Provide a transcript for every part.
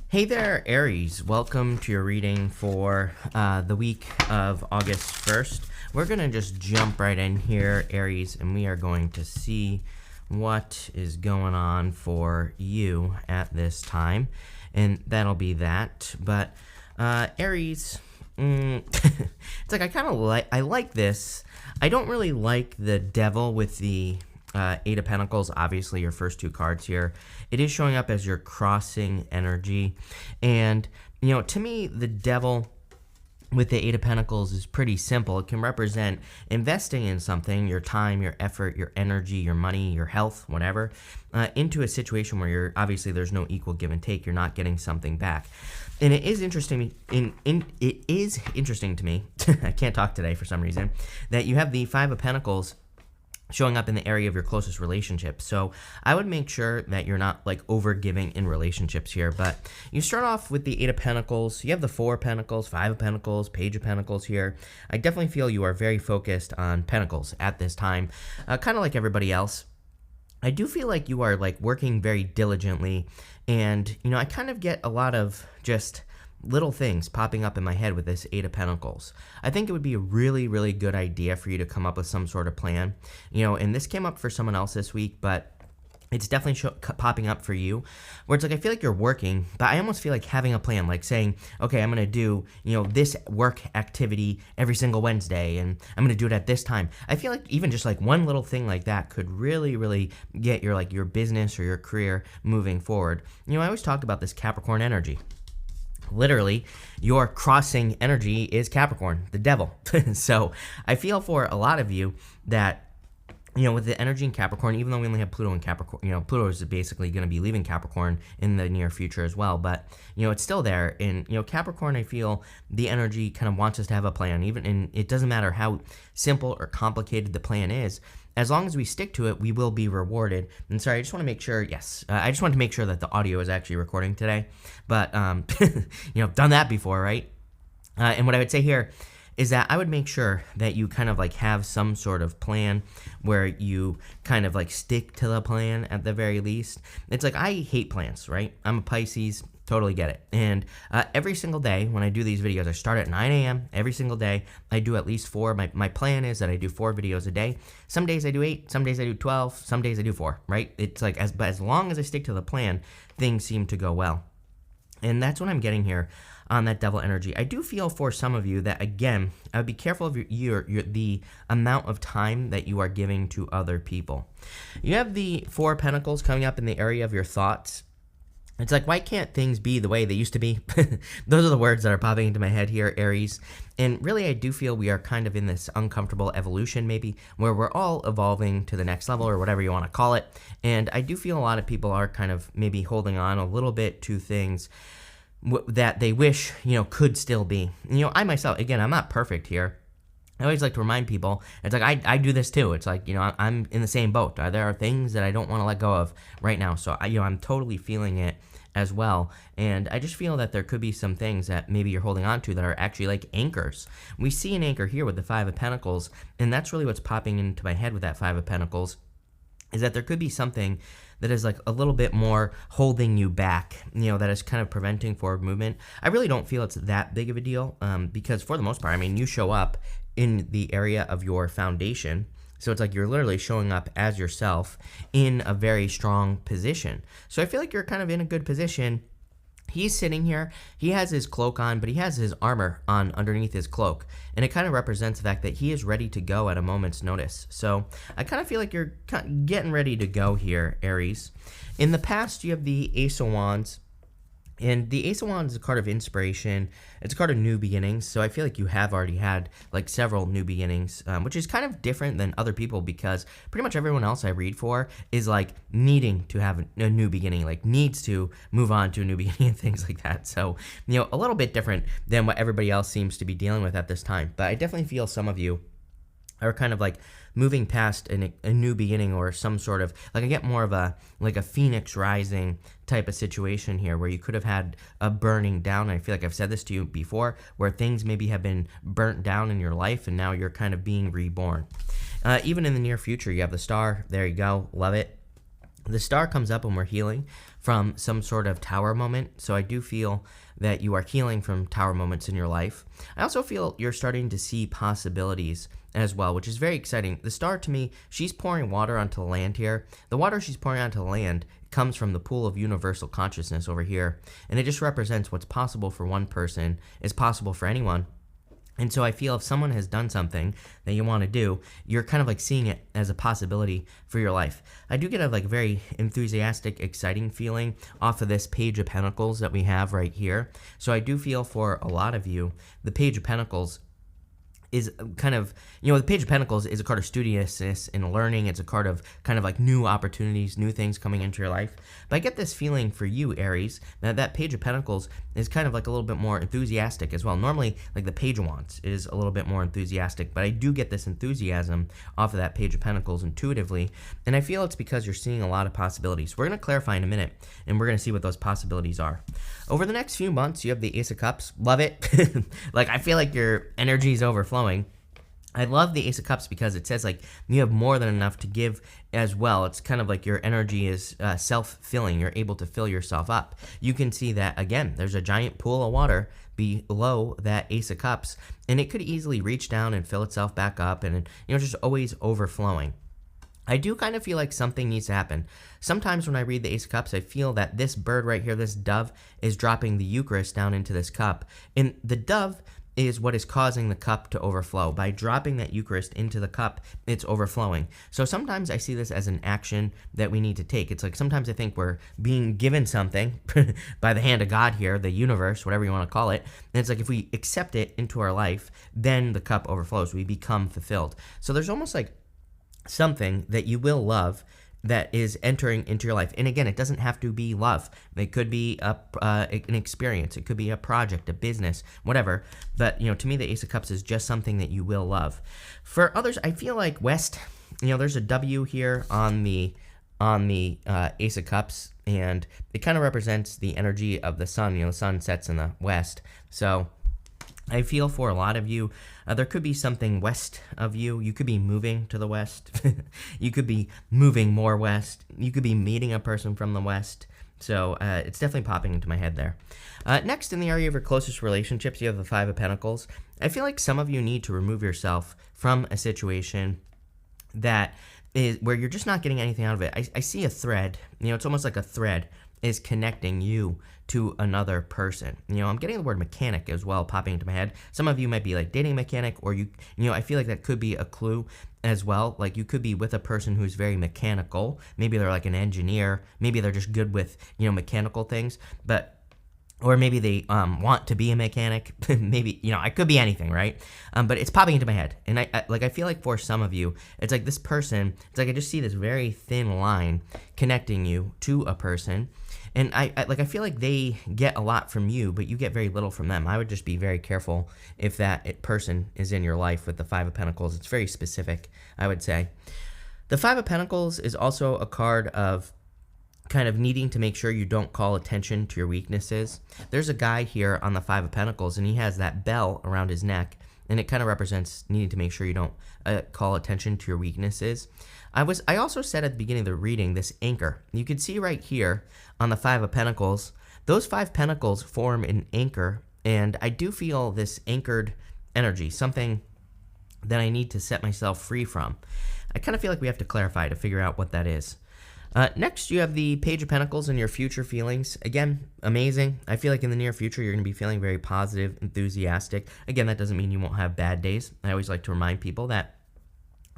Hey there, Aries. Welcome to your reading for the week of August 1st. We're going to just jump right in here, Aries, and we are going to see what is going on for you at this time. And that'll be that. But Aries, it's like I like this. I don't really like the Devil with the Eight of Pentacles, obviously your first two cards here. It is showing up as your crossing energy. And, you know, to me, the Devil with the Eight of Pentacles is pretty simple. It can represent investing in something, your time, your effort, your energy, your money, your health, whatever, into a situation where you're obviously there's no equal give and take. You're not getting something back. And it is interesting. It is interesting to me. I can't talk today for some reason. That you have the Five of Pentacles showing up in the area of your closest relationships. So I would make sure that you're not like over giving in relationships here. But you start off with the Eight of Pentacles. You have the Four of Pentacles, Five of Pentacles, Page of Pentacles here. I definitely feel you are very focused on Pentacles at this time, kind of like everybody else. I do feel like you are like working very diligently, and you know, I kind of get a lot of just little things popping up in my head with this Eight of Pentacles. I think it would be a really, really good idea for you to come up with some sort of plan. You know, and this came up for someone else this week, but it's definitely popping up for you, where it's like I feel like you're working, but I almost feel like having a plan, like saying, okay, I'm going to do, you know, this work activity every single Wednesday, and I'm going to do it at this time. I feel like even just like one little thing like that could really, really get your like your business or your career moving forward. You know, I always talk about this Capricorn energy. Literally, your crossing energy is Capricorn, the devil. So I feel for a lot of you that, you know, with the energy in Capricorn, even though we only have Pluto in Capricorn, you know, Pluto is basically going to be leaving Capricorn in the near future as well. But, you know, it's still there. And, you know, Capricorn, I feel the energy kind of wants us to have a plan. And it doesn't matter how simple or complicated the plan is. As long as we stick to it, we will be rewarded. And sorry, I just want to make sure, yes, I just want to make sure that the audio is actually recording today. But, you know, I've done that before, right? And what I would say here is that I would make sure that you kind of like have some sort of plan where you kind of like stick to the plan at the very least. It's like I hate plans, right? I'm a Pisces. Totally get it. And every single day when I do these videos, I start at 9 a.m. every single day. I do at least 4. My plan is that I do 4 videos a day. Some days I do 8, some days I do 12, some days I do 4, right? It's like, as long as I stick to the plan, things seem to go well. And that's what I'm getting here on that devil energy. I do feel for some of you that, again, I would be careful of the amount of time that you are giving to other people. You have the Four of Pentacles coming up in the area of your thoughts. It's like, why can't things be the way they used to be? Those are the words that are popping into my head here, Aries. And really, I do feel we are kind of in this uncomfortable evolution, maybe, where we're all evolving to the next level or whatever you want to call it. And I do feel a lot of people are kind of maybe holding on a little bit to things that they wish, you know, could still be. You know, I myself, again, I'm not perfect here. I always like to remind people, it's like I do this too. It's like, you know, I'm in the same boat. There are things that I don't want to let go of right now. So, you know, I'm totally feeling it as well. And I just feel that there could be some things that maybe you're holding on to that are actually like anchors. We see an anchor here with the Five of Pentacles, and that's really what's popping into my head with that Five of Pentacles, is that there could be something that is like a little bit more holding you back, you know, that is kind of preventing forward movement. I really don't feel it's that big of a deal because for the most part, I mean, you show up in the area of your foundation. So it's like you're literally showing up as yourself in a very strong position. So I feel like you're kind of in a good position. He's sitting here, he has his cloak on, but he has his armor on underneath his cloak. And it kind of represents the fact that he is ready to go at a moment's notice. So I kind of feel like you're getting ready to go here, Aries. In the past, you have the Ace of Wands. And the Ace of Wands is a card of inspiration. It's a card of new beginnings. So I feel like you have already had like several new beginnings, which is kind of different than other people because pretty much everyone else I read for is like needing to have a new beginning, like needs to move on to a new beginning and things like that. So, you know, a little bit different than what everybody else seems to be dealing with at this time. But I definitely feel some of you are kind of like moving past a new beginning or some sort of, like I get more of a, like a phoenix rising type of situation here where you could have had a burning down. I feel like I've said this to you before, where things maybe have been burnt down in your life and now you're kind of being reborn. Even in the near future, you have the Star. There you go. Love it. The Star comes up when we're healing. from some sort of tower moment. So I do feel that you are healing from tower moments in your life. I also feel you're starting to see possibilities as well, which is very exciting. The star, to me, she's pouring water onto the land here. The water she's pouring onto the land comes from the pool of universal consciousness over here, and it just represents what's possible for one person is possible for anyone. And so I feel if someone has done something that you want to do, you're kind of like seeing it as a possibility for your life. I do get a like very enthusiastic, exciting feeling off of this Page of Pentacles that we have right here. So I do feel for a lot of you, the Page of Pentacles is kind of, the Page of Pentacles is a card of studiousness and learning. It's a card of kind of like new opportunities, new things coming into your life. But I get this feeling for you, Aries, that Page of Pentacles is kind of like a little bit more enthusiastic as well. Normally, like the Page of Wands is a little bit more enthusiastic, but I do get this enthusiasm off of that Page of Pentacles intuitively, and I feel it's because you're seeing a lot of possibilities. We're going to clarify in a minute, and we're going to see what those possibilities are. Over the next few months, you have the Ace of Cups. Love it. Like, I feel like your energy is overflowing. I love the Ace of Cups because it says like you have more than enough to give as well. It's kind of like your energy is self-filling. You're able to fill yourself up. You can see that, again, there's a giant pool of water below that Ace of Cups, and it could easily reach down and fill itself back up, and just always overflowing. I do kind of feel like something needs to happen. Sometimes when I read the Ace of Cups, I feel that this bird right here, this dove, is dropping the Eucharist down into this cup, and the dove is what is causing the cup to overflow. By dropping that Eucharist into the cup, it's overflowing. So sometimes I see this as an action that we need to take. It's like sometimes I think we're being given something by the hand of God here, the universe, whatever you want to call it. And it's like if we accept it into our life, then the cup overflows. We become fulfilled. So there's almost like something that you will love that is entering into your life. And again, it doesn't have to be love. It could be an experience. It could be a project, a business, whatever. But, to me, the Ace of Cups is just something that you will love. For others, I feel like West, there's a W here on the Ace of Cups, and it kind of represents the energy of the sun. The sun sets in the west. So I feel for a lot of you, there could be something west of you. You could be moving to the west. You could be moving more west. You could be meeting a person from the west. So it's definitely popping into my head there. Next, in the area of your closest relationships, you have the Five of Pentacles. I feel like some of you need to remove yourself from a situation that is where you're just not getting anything out of it. I see a thread. It's almost like a thread is connecting you to another person. I'm getting the word mechanic as well popping into my head. Some of you might be like dating a mechanic, or I feel like that could be a clue as well. Like you could be with a person who's very mechanical. Maybe they're like an engineer. Maybe they're just good with, mechanical things, or maybe they want to be a mechanic. Maybe, it could be anything, right? But it's popping into my head. And I feel like for some of you, it's like this person, it's like I just see this very thin line connecting you to a person. And I feel like they get a lot from you, but you get very little from them. I would just be very careful if that person is in your life with the Five of Pentacles. It's very specific, I would say. The Five of Pentacles is also a card of kind of needing to make sure you don't call attention to your weaknesses. There's a guy here on the Five of Pentacles, and he has that bell around his neck, and it kind of represents needing to make sure you don't call attention to your weaknesses. I also said at the beginning of the reading, this anchor. You can see right here on the Five of Pentacles, those 5 pentacles form an anchor, and I do feel this anchored energy, something that I need to set myself free from. I kind of feel like we have to clarify to figure out what that is. Next, you have the Page of Pentacles and your future feelings. Again, amazing. I feel like in the near future, you're going to be feeling very positive, enthusiastic. Again, that doesn't mean you won't have bad days. I always like to remind people that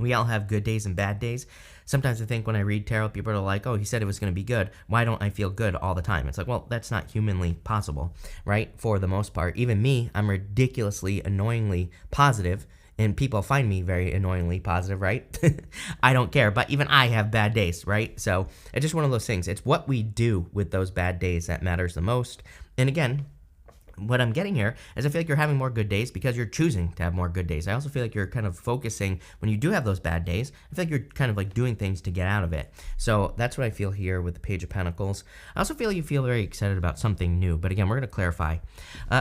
we all have good days and bad days. Sometimes I think when I read tarot, people are like, oh, he said it was going to be good. Why don't I feel good all the time? It's like, well, that's not humanly possible, right? For the most part. Even me, I'm ridiculously, annoyingly positive, and people find me very annoyingly positive, right? I don't care, but even I have bad days, right? So it's just one of those things. It's what we do with those bad days that matters the most. And again, what I'm getting here is I feel like you're having more good days because you're choosing to have more good days. I also feel like you're kind of focusing when you do have those bad days. I feel like you're kind of like doing things to get out of it. So that's what I feel here with the Page of Pentacles. I also feel like you feel very excited about something new, but again, we're going to clarify.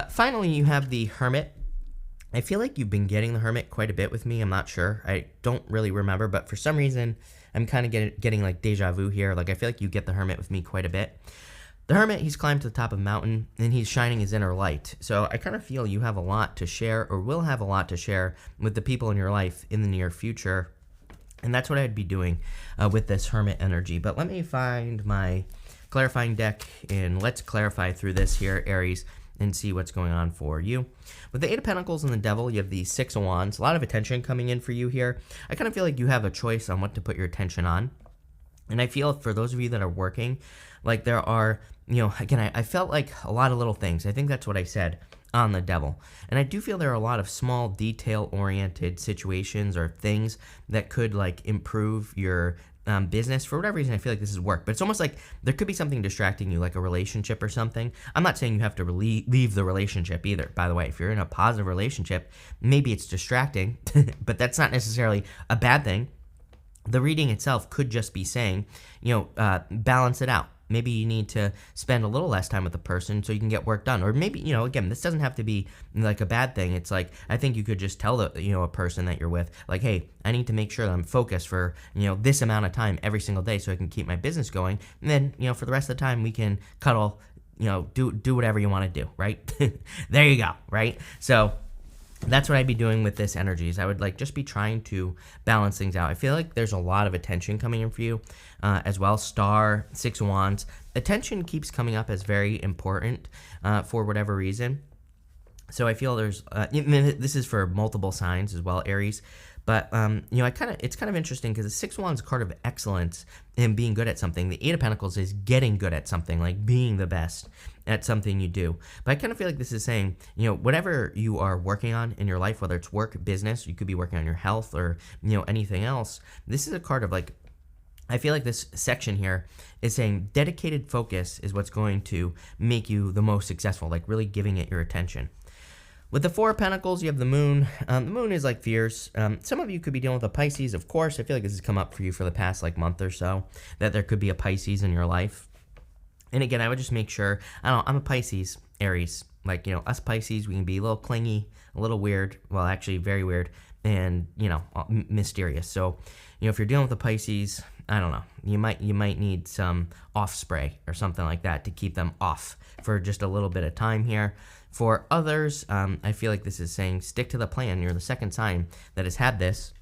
Finally, you have the Hermit. I feel like you've been getting the Hermit quite a bit with me. I'm not sure. I don't really remember, but for some reason, I'm kind of getting like deja vu here. Like I feel like you get the Hermit with me quite a bit. The Hermit, he's climbed to the top of a mountain, and he's shining his inner light. So I kind of feel you have a lot to share, or will have a lot to share with the people in your life in the near future. And that's what I'd be doing with this Hermit energy. But let me find my clarifying deck, and let's clarify through this here, Aries, and see what's going on for you. With the Eight of Pentacles and the Devil, you have the Six of Wands. A lot of attention coming in for you here. I kind of feel like you have a choice on what to put your attention on. And I feel for those of you that are working, like there are, again, I felt like a lot of little things. I think that's what I said on the Devil. And I do feel there are a lot of small detail-oriented situations or things that could like improve your business. For whatever reason, I feel like this is work, but it's almost like there could be something distracting you, like a relationship or something. I'm not saying you have to leave the relationship either. By the way, if you're in a positive relationship, maybe it's distracting, but that's not necessarily a bad thing. The reading itself could just be saying, balance it out. Maybe you need to spend a little less time with the person so you can get work done. Or maybe, again, this doesn't have to be like a bad thing. It's like, I think you could just tell a person that you're with, like, hey, I need to make sure that I'm focused for, this amount of time every single day so I can keep my business going. And then, for the rest of the time, we can cuddle, do whatever you want to do, right? There you go, right? So that's what I'd be doing with this energy, is I would just be trying to balance things out. I feel like there's a lot of attention coming in for you as well. Star, Six of Wands. Attention keeps coming up as very important for whatever reason. So I feel there's, this is for multiple signs as well, Aries. But, it's kind of interesting because the Six of Wands is a card of excellence in being good at something. The Eight of Pentacles is getting good at something, like being the best at something you do. But I kind of feel like this is saying, whatever you are working on in your life, whether it's work, business, you could be working on your health or, anything else. This is a card of I feel like this section here is saying dedicated focus is what's going to make you the most successful, like really giving it your attention. With the Four of Pentacles, you have the Moon. The Moon is like fierce. Some of you could be dealing with a Pisces, of course. I feel like this has come up for you for the past month or so, that there could be a Pisces in your life. And again, I would just make sure, I'm a Pisces, Aries. Us Pisces, we can be a little clingy, a little weird, well, actually very weird, and, mysterious. So, if you're dealing with a Pisces, I don't know, you might need some off spray or something like that to keep them off for just a little bit of time here. For others, I feel like this is saying stick to the plan. You're the second sign that has had this.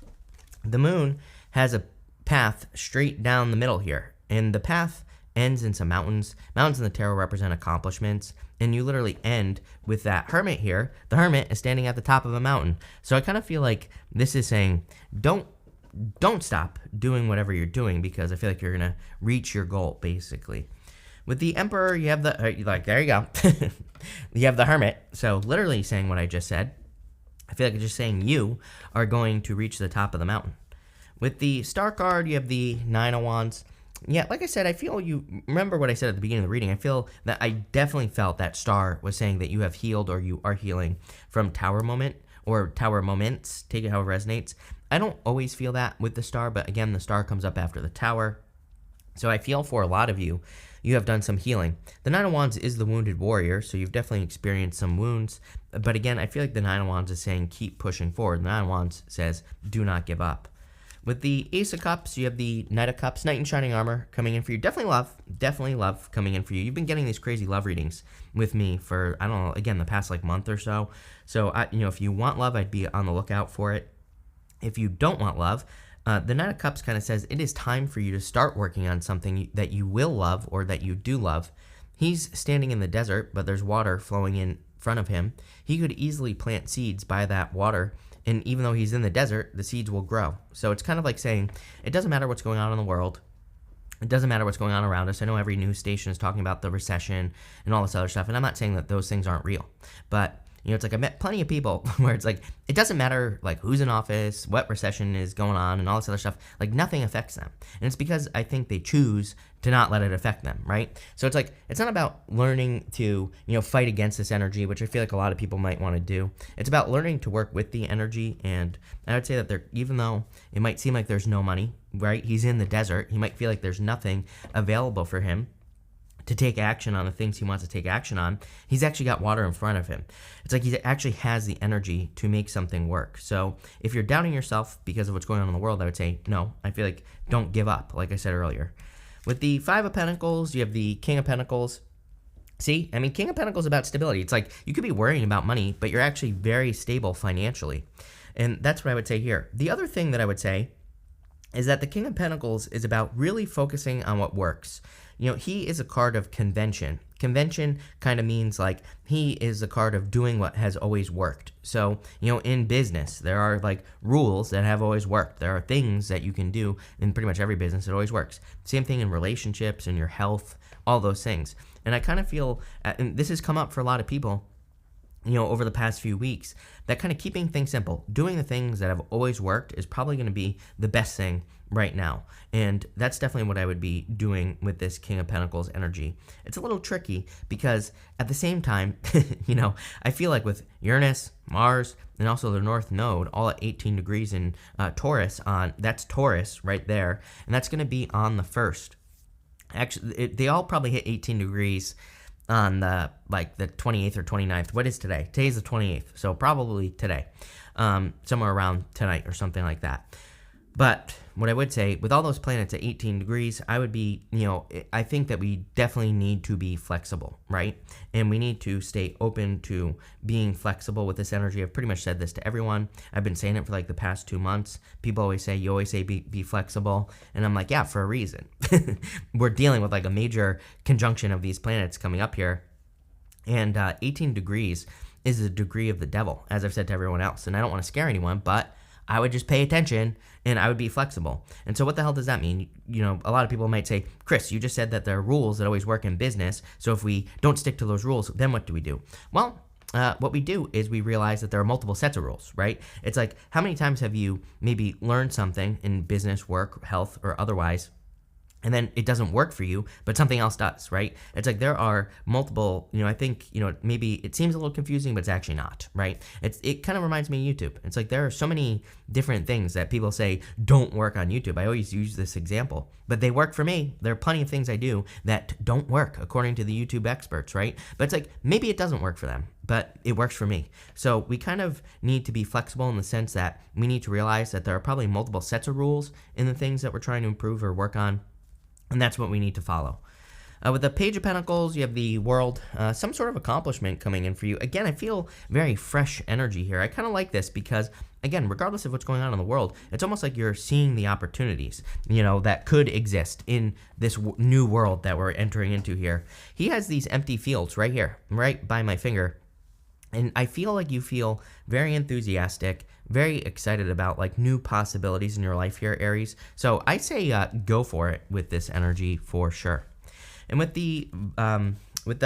The Moon has a path straight down the middle here, and the path ends in some mountains. Mountains in the tarot represent accomplishments, and you literally end with that Hermit here. The Hermit is standing at the top of a mountain. So I kind of feel like this is saying don't stop doing whatever you're doing, because I feel like you're going to reach your goal, basically. With the Emperor, you have the, there you go. You have the Hermit. So literally saying what I just said. I feel like it's just saying you are going to reach the top of the mountain. With the Star card, you have the Nine of Wands. Yeah, like I said, I feel you remember what I said at the beginning of the reading. I feel that I definitely felt that Star was saying that you have healed or you are healing from Tower moment or Tower moments. Take it however it resonates. I don't always feel that with the Star, but again, the Star comes up after the Tower. So I feel for a lot of you, you have done some healing. The Nine of Wands is the wounded warrior, so you've definitely experienced some wounds. But again, I feel like the Nine of Wands is saying keep pushing forward. The Nine of Wands says do not give up. With the Ace of Cups, you have the Knight of Cups, Knight in Shining Armor coming in for you. Definitely love coming in for you. You've been getting these crazy love readings with me for, I don't know, again, the past month or so. So, if you want love, I'd be on the lookout for it. If you don't want love, the Knight of Cups kind of says it is time for you to start working on something that you will love or that you do love. He's standing in the desert, but there's water flowing in front of him. He could easily plant seeds by that water, and even though he's in the desert, the seeds will grow. So it's kind of like saying it doesn't matter what's going on in the world. It doesn't matter what's going on around us. I know every news station is talking about the recession and all this other stuff, and I'm not saying that those things aren't real, but it's like I met plenty of people where it's like it doesn't matter who's in office, what recession is going on, and all this other stuff. Nothing affects them, and it's because I think they choose to not let it affect them, right? So it's it's not about learning to fight against this energy, which I feel like a lot of people might want to do. It's about learning to work with the energy, and I would say that even though it might seem like there's no money, right? He's in the desert. He might feel like there's nothing available for him to take action on the things he wants to take action on. He's actually got water in front of him. It's like he actually has the energy to make something work. So if you're doubting yourself because of what's going on in the world, I would say, no, I feel like don't give up, like I said earlier. With the Five of Pentacles, you have the King of Pentacles. See, I mean, King of Pentacles is about stability. It's like you could be worrying about money, but you're actually very stable financially. And that's what I would say here. The other thing that I would say is that the King of Pentacles is about really focusing on what works. You know, he is a card of convention. Convention kind of means like he is a card of doing what has always worked. So, you know, in business, there are like rules that have always worked. There are things that you can do in pretty much every business that always works. Same thing in relationships and your health, all those things. And I kind of feel, and this has come up for a lot of people, you know, over the past few weeks, that kind of keeping things simple, doing the things that have always worked is probably going to be the best thing right now. And that's definitely what I would be doing with this King of Pentacles energy. It's a little tricky because at the same time, you know, I feel like with Uranus, Mars, and also the North Node, all at 18 degrees in Taurus, that's Taurus right there, and that's going to be on the 1st. Actually, they all probably hit 18 degrees on the 28th or 29th. What is today? Today's the 28th, so probably today, somewhere around tonight or something like that. But what I would say, with all those planets at 18 degrees, I would be, you know, I think that we definitely need to be flexible, right? And we need to stay open to being flexible with this energy. I've pretty much said this to everyone. I've been saying it for like the past 2 months. People always say, you always say be flexible. And I'm like, yeah, for a reason. We're dealing with like a major conjunction of these planets coming up here. And 18 degrees is the degree of the devil, as I've said to everyone else. And I don't want to scare anyone, but I would just pay attention and I would be flexible. And so what the hell does that mean? You know, a lot of people might say, Chris, you just said that there are rules that always work in business. So if we don't stick to those rules, then what do we do? Well, what we do is we realize that there are multiple sets of rules, right? It's like, how many times have you maybe learned something in business, work, health, or otherwise, and then it doesn't work for you, but something else does, right? It's like there are multiple, you know, I think, you know, maybe it seems a little confusing, but it's actually not, right? It kind of reminds me of YouTube. It's like there are so many different things that people say don't work on YouTube. I always use this example, but they work for me. There are plenty of things I do that don't work according to the YouTube experts, right? But it's like maybe it doesn't work for them, but it works for me. So we kind of need to be flexible in the sense that we need to realize that there are probably multiple sets of rules in the things that we're trying to improve or work on. And that's what we need to follow. With the Page of Pentacles, you have the World, some sort of accomplishment coming in for you. Again, I feel very fresh energy here. I kind of like this because, again, regardless of what's going on in the world, it's almost like you're seeing the opportunities, you know, that could exist in this new world that we're entering into here. He has these empty fields right here, right by my finger. And I feel like you feel very enthusiastic, very excited about like new possibilities in your life here, Aries. So I say go for it with this energy for sure. And with the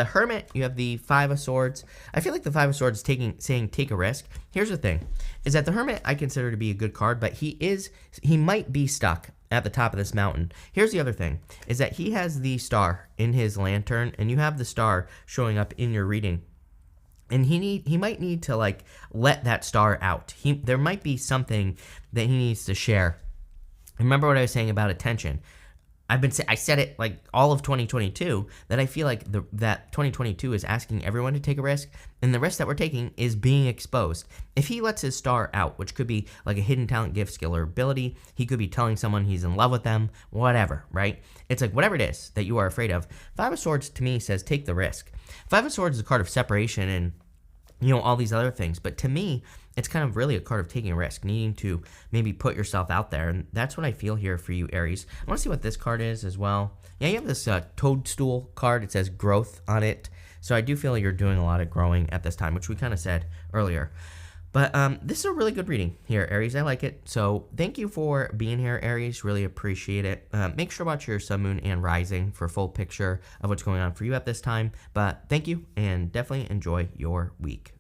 Hermit, you have the Five of Swords. I feel like the Five of Swords is saying take a risk. Here's the thing, is that the Hermit I consider to be a good card, but he might be stuck at the top of this mountain. Here's the other thing, is that he has the star in his lantern, and you have the star showing up in your reading. And he might need to like let that star out. There might be something that he needs to share. Remember what I was saying about attention. I said it like all of 2022 that I feel like that 2022 is asking everyone to take a risk, and the risk that we're taking is being exposed. If he lets his star out, which could be like a hidden talent, gift, skill, or ability, he could be telling someone he's in love with them, whatever, right? It's like whatever it is that you are afraid of. Five of Swords to me says take the risk. Five of Swords is a card of separation and, you know, all these other things. But to me, it's kind of really a card of taking a risk, needing to maybe put yourself out there. And that's what I feel here for you, Aries. I want to see what this card is as well. Yeah, you have this toadstool card. It says growth on it. So I do feel like you're doing a lot of growing at this time, which we kind of said earlier. But this is a really good reading here, Aries. I like it. So thank you for being here, Aries. Really appreciate it. Make sure to watch your sun, moon, and rising for a full picture of what's going on for you at this time. But thank you, and definitely enjoy your week.